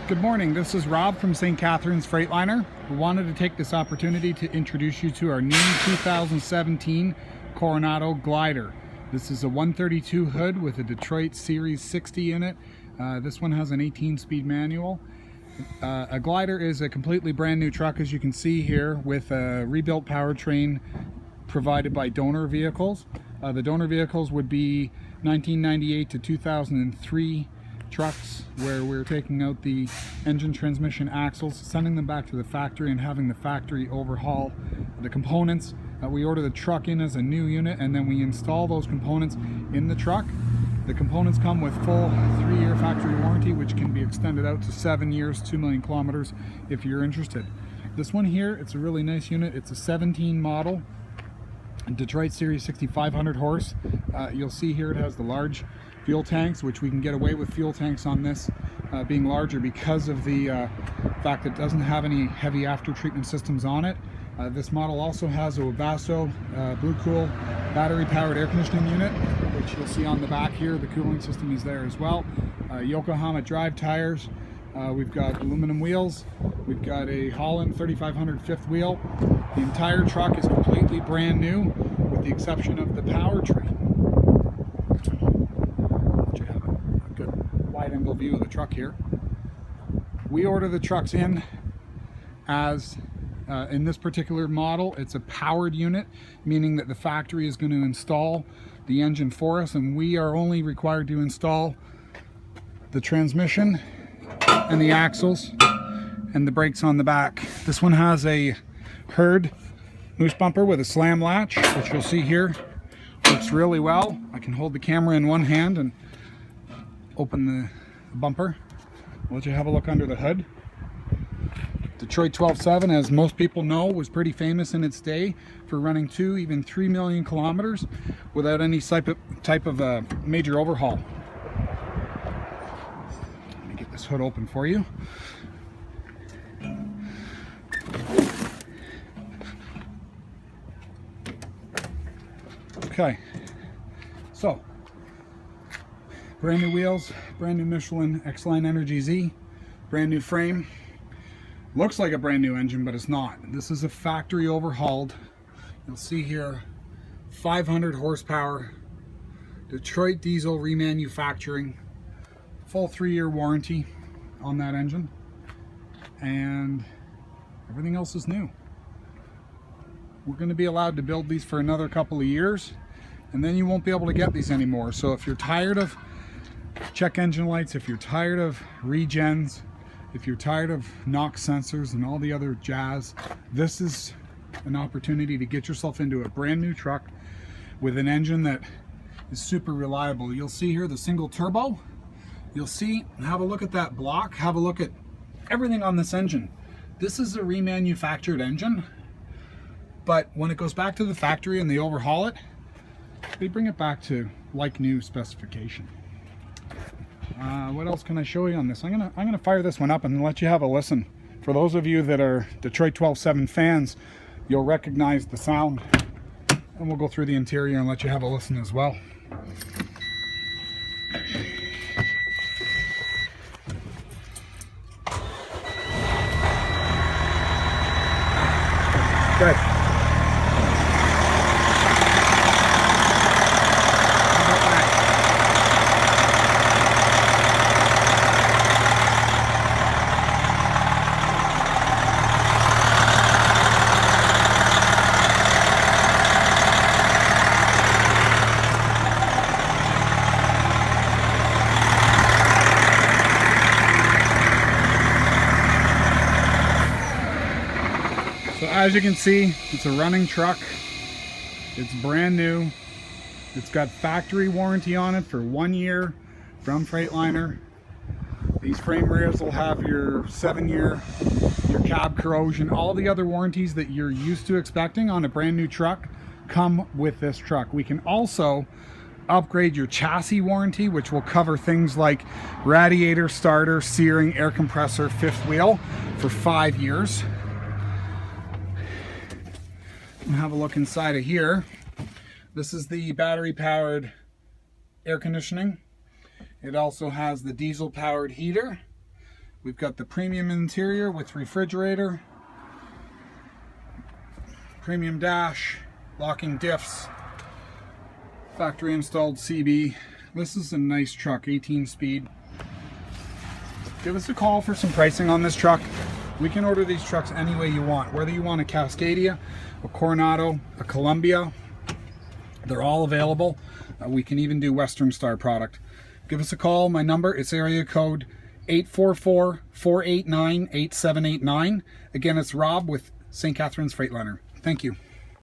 Good morning, this is Rob from St. Catharines Freightliner. We wanted to take this opportunity to introduce you to our new 2017 Coronado Glider. This is a 132 hood with a Detroit Series 60 in it. This one has an 18-speed manual. A Glider is a completely brand new truck, as you can see here, with a rebuilt powertrain provided by donor vehicles. The donor vehicles would be 1998 to 2003 trucks, where we're taking out the engine, transmission, axles, sending them back to the factory and having the factory overhaul the components. We order the truck in as a new unit and then we install those components in the truck. The components come with full 3-year factory warranty, which can be extended out to 7 years, 2 million kilometers if you're interested. This one here, it's a really nice unit. It's a 17 model Detroit Series 60 500 horse. You'll see here it has the large fuel tanks, which we can get away with fuel tanks on this being larger because of the fact that it doesn't have any heavy after treatment systems on it. This model also has a Webasto Blue Cool battery powered air conditioning unit, which you'll see on the back here. The cooling system is there as well. Yokohama drive tires. We've got aluminum wheels. We've got a Holland 3500 fifth wheel. The entire truck is completely brand new with the exception of the powertrain. You have a good wide angle view of the truck here. We order the trucks in as in this particular model, it's a powered unit, meaning that the factory is going to install the engine for us, and we are only required to install the transmission and the axles and the brakes on the back. This one has a Hurd moose bumper with a slam latch, which you'll see here works really well. I can hold the camera in one hand and open the bumper. I'll let you have a look under the hood. Detroit 12.7, as most people know, was pretty famous in its day for running 2, even 3 million kilometers without any type of major overhaul. Let me get this hood open for you. Okay, so brand new wheels, brand new Michelin X-Line Energy Z, brand new frame. Looks like a brand new engine, but it's not. This is a factory overhauled. You'll see here 500 horsepower Detroit diesel remanufacturing, full 3-year warranty on that engine, and everything else is new. We're going to be allowed to build these for another couple of years, and then you won't be able to get these anymore. So if you're tired of check engine lights, if you're tired of regens, if you're tired of NOx sensors and all the other jazz, this is an opportunity to get yourself into a brand new truck with an engine that is super reliable. You'll see here the single turbo. You'll see, have a look at that block, have a look at everything on this engine. This is a remanufactured engine, but when it goes back to the factory and they overhaul it, they bring it back to like new specification. What else can I show you on this? I'm gonna fire this one up and let you have a listen. For those of you that are Detroit 12.7 fans, you'll recognize the sound, and we'll go through the interior and let you have a listen as well. Good. So as you can see, it's a running truck. It's brand new. It's got factory warranty on it for 1 year from Freightliner. These frame rears will have your 7-year, your cab corrosion, all the other warranties that you're used to expecting on a brand new truck come with this truck. We can also upgrade your chassis warranty, which will cover things like radiator, starter, steering, air compressor, fifth wheel for 5 years. And have a look inside of here. This is the battery powered air conditioning. It also has the diesel powered heater. We've got the premium interior with refrigerator, premium dash, locking diffs, factory installed CB. This is a nice truck, 18 speed. Give us a call for some pricing on this truck. We can order these trucks any way you want, whether you want a Cascadia, a Coronado, a Columbia. They're all available. We can even do Western Star product. Give us a call. My number is area code 844-489-8789. Again, it's Rob with St. Catharines Freightliner. Thank you.